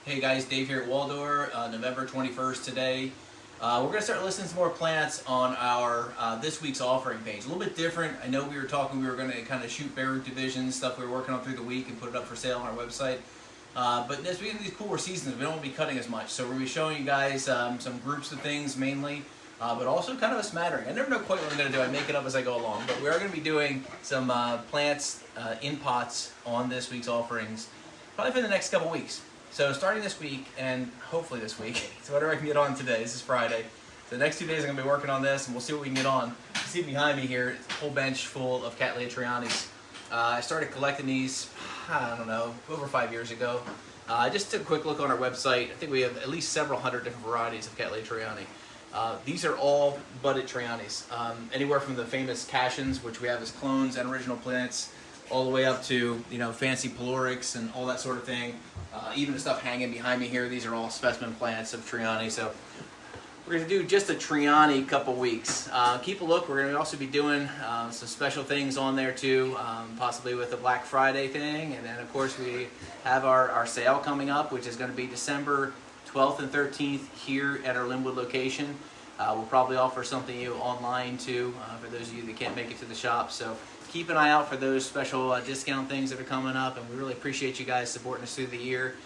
Hey guys, Dave here at Waldor, November 21st today. We're going to start listing some more plants on our this week's offering page. A little bit different. I know we were going to kind of shoot bare root divisions, stuff we were working on through the week and put it up for sale on our website. But as we get into these cooler seasons, we don't want to be cutting as much. So we're going to be showing you guys some groups of things mainly, but also kind of a smattering. I never know quite what I'm going to do. I make it up as I go along. But we are going to be doing some plants in pots on this week's offerings, probably for the next couple weeks. So starting this week, and hopefully this week, so whatever I can get on today, this is Friday. So the next 2 days I'm going to be working on this, and we'll see what we can get on. You see behind me here, a whole bench full of Cattleya Trianis. I started collecting these, I don't know, over 5 years ago. I just took a quick look on our website. I think we have at least several hundred different varieties of Cattleya Triani. These are all budded Trianis. Anywhere from the famous Cashins, which we have as clones and original plants, all the way up to, you know, fancy Pelorics and all that sort of thing. Even the stuff hanging behind me here, these are all specimen plants of Triani. So we're going to do just a Triani couple weeks. Keep a look. We're going to also be doing some special things on there too, possibly with the Black Friday thing. And then of course we have our sale coming up, which is going to be December 12th and 13th here at our Linwood location. We'll probably offer something to you online too, for those of you that can't make it to the shop. So keep an eye out for those special discount things that are coming up, and we really appreciate you guys supporting us through the year.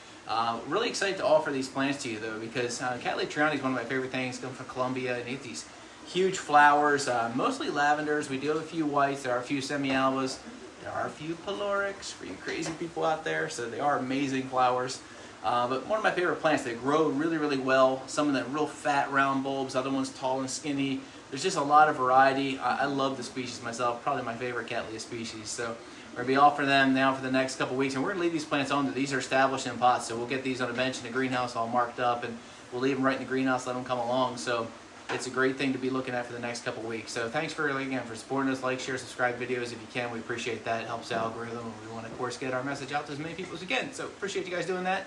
Really excited to offer these plants to you though, because Cattleya Triani is one of my favorite things. Come from Colombia, and eat these huge flowers, mostly lavenders. We do have a few whites. There are a few semi-albas. There are a few Pelorics for you crazy people out there. So they are amazing flowers. But one of my favorite plants. They grow really, really well. Some of them real fat, round bulbs. Other ones tall and skinny. There's just a lot of variety. I love the species myself. Probably my favorite Cattleya species. So we're going to be offering them now for the next couple weeks. And we're going to leave these plants on. These are established in pots. So we'll get these on a bench in the greenhouse all marked up. And we'll leave them right in the greenhouse, let them come along. So it's a great thing to be looking at for the next couple weeks. So thanks again for supporting us. Like, share, subscribe videos if you can. We appreciate that. It helps the algorithm. And we want to, of course, get our message out to as many people as we can. So appreciate you guys doing that.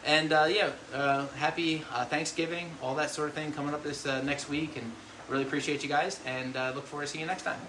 And happy Thanksgiving, all that sort of thing coming up this next week, and really appreciate you guys, and look forward to seeing you next time.